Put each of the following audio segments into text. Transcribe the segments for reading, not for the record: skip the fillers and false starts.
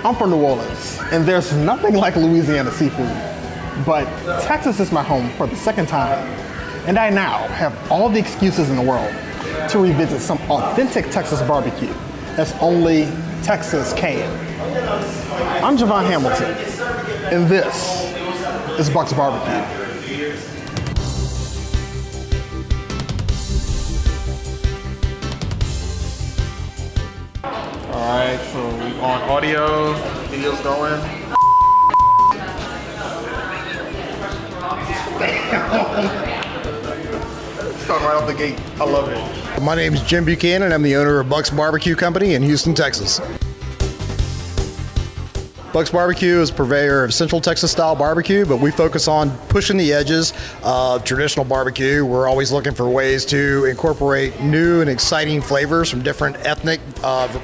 I'm from New Orleans, and there's nothing like Louisiana seafood. But Texas is my home for the second time, and I now have all the excuses in the world to revisit some authentic Texas barbecue as only Texas can. I'm Javan Hamilton, and this is Buck's Barbecue. Alright, so we on audio, video's going. Start right off the gate. I love it. My name is Jim Buchanan. I'm the owner of Buck's Barbecue Company in Houston, Texas. Buck's Barbecue is a purveyor of Central Texas style barbecue, but we focus on pushing the edges of traditional barbecue. We're always looking for ways to incorporate new and exciting flavors from different ethnic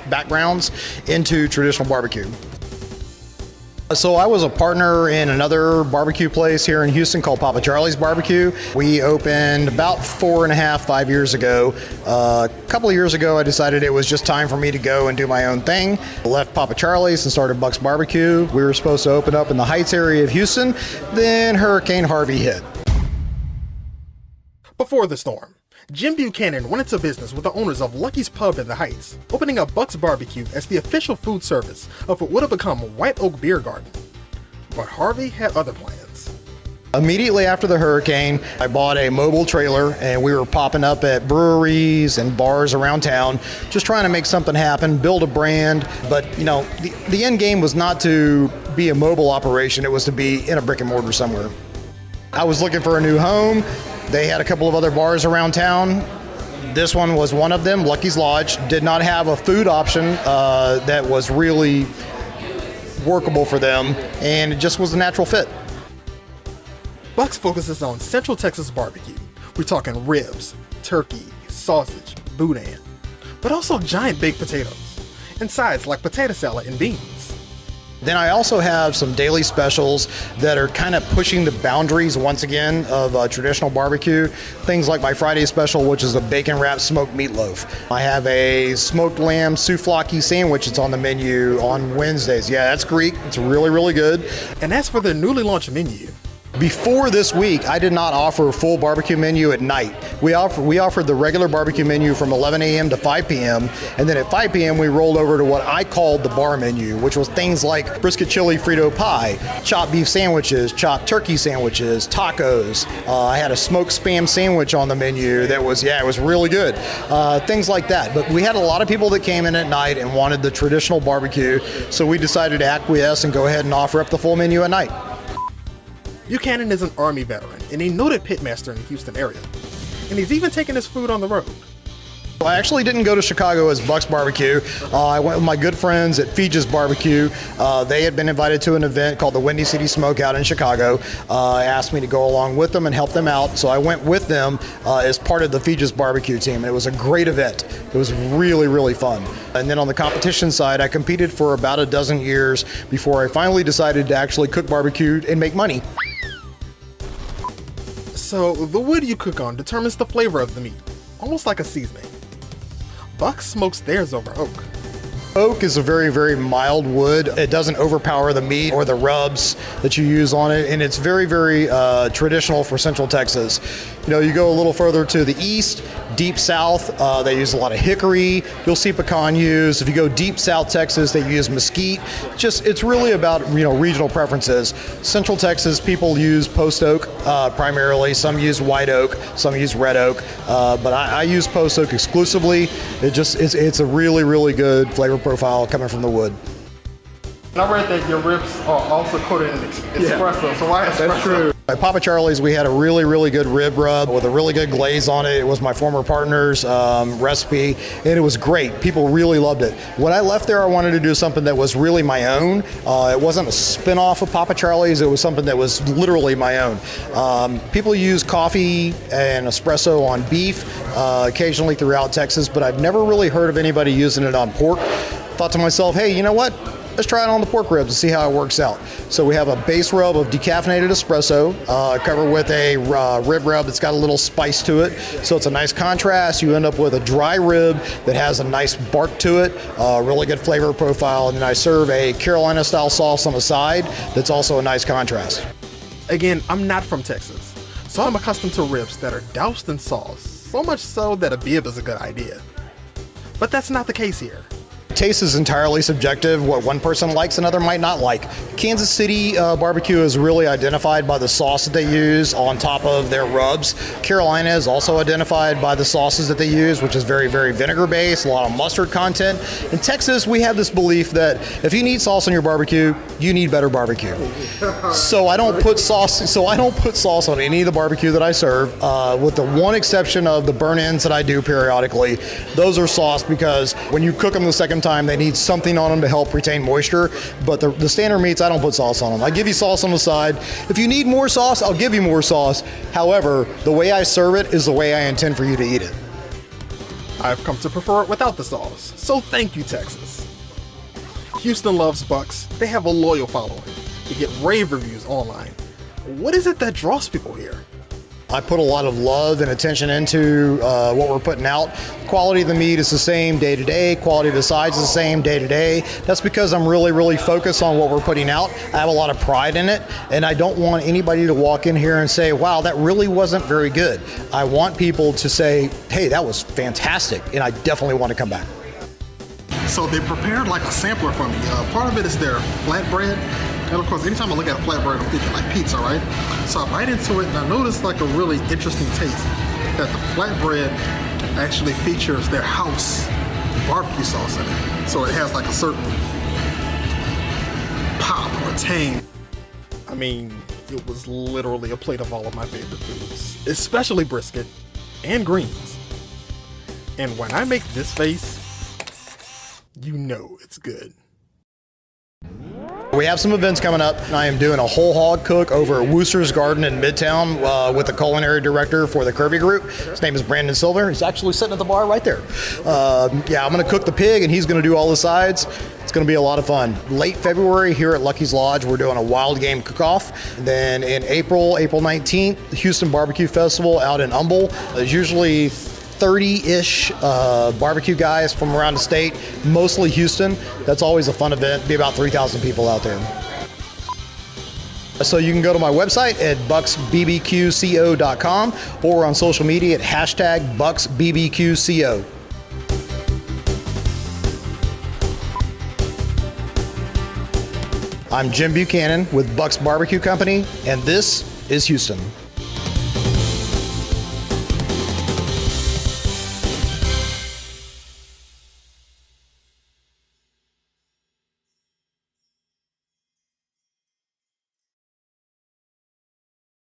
backgrounds into traditional barbecue. So I was a partner in another barbecue place here in Houston called Papa Charlie's Barbecue. We opened about 5 years ago. A couple of years ago, I decided it was just time for me to go and do my own thing. I left Papa Charlie's and started Buck's Barbecue. We were supposed to open up in the Heights area of Houston, then Hurricane Harvey hit. Before the storm, Jim Buchanan went into business with the owners of Lucky's Pub in the Heights, opening up Buck's Barbecue as the official food service of what would have become White Oak Beer Garden. But Harvey had other plans. Immediately after the hurricane, I bought a mobile trailer and we were popping up at breweries and bars around town, just trying to make something happen, build a brand. But you know, the end game was not to be a mobile operation, it was to be in a brick and mortar somewhere. I was looking for a new home. They had a couple of other bars around town. This one was one of them, Lucky's Lodge. Did not have a food option that was really workable for them, and it just was a natural fit. Buck's focuses on Central Texas barbecue. We're talking ribs, turkey, sausage, boudin, but also giant baked potatoes, and sides like potato salad and beans. Then I also have some daily specials that are kind of pushing the boundaries once again of traditional barbecue. Things like my Friday special, which is a bacon wrapped smoked meatloaf. I have a smoked lamb souvlaki sandwich. It's on the menu on Wednesdays. Yeah, that's Greek. It's really, really good. And as for their newly launched menu, before this week, I did not offer a full barbecue menu at night. We offered the regular barbecue menu from 11 a.m. to 5 p.m. And then at 5 p.m. we rolled over to what I called the bar menu, which was things like brisket chili Frito pie, chopped beef sandwiches, chopped turkey sandwiches, tacos. I had a smoked Spam sandwich on the menu that was, it was really good. Things like that. But we had a lot of people that came in at night and wanted the traditional barbecue, so we decided to acquiesce and go ahead and offer up the full menu at night. Buchanan is an Army veteran and a noted pitmaster in the Houston area, and he's even taken his food on the road. I actually didn't go to Chicago as Buck's Barbecue. I went with my good friends at Feege's Barbecue. They had been invited to an event called the Windy City Smokeout in Chicago. Asked me to go along with them and help them out, so I went with them as part of the Feege's Barbecue team, and it was a great event. It was really, really fun. And then on the competition side, I competed for about a dozen years before I finally decided to actually cook barbecue and make money. So the wood you cook on determines the flavor of the meat, almost like a seasoning. Buck smokes theirs over oak. Oak is a very, very mild wood. It doesn't overpower the meat or the rubs that you use on it, and it's very, very traditional for Central Texas. You know, you go a little further to the east, deep south, they use a lot of hickory. You'll see pecan used. If you go deep south Texas, they use mesquite. It's really about, regional preferences. Central Texas, people use post oak primarily. Some use white oak, some use red oak, but I use post oak exclusively. It's a really, really good flavor profile coming from the wood. And I read that your ribs are also coated in espresso, so why espresso? That's true. At Papa Charlie's, we had a really, really good rib rub with a really good glaze on it. It was my former partner's recipe, and it was great. People really loved it. When I left there, I wanted to do something that was really my own. It wasn't a spin-off of Papa Charlie's. It was something that was literally my own. People use coffee and espresso on beef occasionally throughout Texas, but I've never really heard of anybody using it on pork. Thought to myself, hey, you know what? let's try it on the pork ribs and see how it works out. So we have a base rub of decaffeinated espresso, covered with a rib rub that's got a little spice to it. So it's a nice contrast. You end up with a dry rib that has a nice bark to it, really good flavor profile. And then I serve a Carolina style sauce on the side that's also a nice contrast. Again, I'm not from Texas, so I'm accustomed to ribs that are doused in sauce, so much so that a bib is a good idea. But that's not the case here. Taste is entirely subjective. What one person likes, another might not like. Kansas City barbecue is really identified by the sauce that they use on top of their rubs. Carolina is also identified by the sauces that they use, which is very, very vinegar based, a lot of mustard content. In Texas, we have this belief that if you need sauce on your barbecue, you need better barbecue. So I don't put sauce on any of the barbecue that I serve, with the one exception of the burn-ins that I do periodically. Those are sauced because when you cook them the second time, they need something on them to help retain moisture. But the standard meats, I don't put sauce on them. I give you sauce on the side. If you need more sauce, I'll give you more sauce. However, the way I serve it is the way I intend for you to eat it. I've come to prefer it without the sauce, so thank you, Texas. Houston loves Bucks. They have a loyal following. They get rave reviews online. What is it that draws people here? I put a lot of love and attention into what we're putting out. Quality of the meat is the same day to day. Quality of the sides is the same day to day. That's because I'm really, really focused on what we're putting out. I have a lot of pride in it, and I don't want anybody to walk in here and say, wow, that really wasn't very good. I want people to say, hey, that was fantastic, and I definitely want to come back. So they prepared like a sampler for me. Part of it is their flatbread. And of course, anytime I look at a flatbread, I'm thinking like pizza, right? So I bite into it and I noticed like a really interesting taste, that the flatbread actually features their house barbecue sauce in it. So it has like a certain pop or tang. I mean, it was literally a plate of all of my favorite foods, especially brisket and greens. And when I make this face, you know it's good. We have some events coming up. I am doing a whole hog cook over at Wooster's Garden in Midtown with the culinary director for the Kirby Group. His name is Brandon Silver. He's actually sitting at the bar right there. I'm going to cook the pig and he's going to do all the sides. It's going to be a lot of fun. Late February here at Lucky's Lodge, we're doing a wild game cook-off. And then in April 19th, the Houston Barbecue Festival out in Humble. There's usually 30-ish barbecue guys from around the state, mostly Houston. That's always a fun event. Be about 3,000 people out there. So you can go to my website at bucksbbqco.com or on social media at #BucksBBQCO. I'm Jim Buchanan with Bucks Barbecue Company, and this is Houston.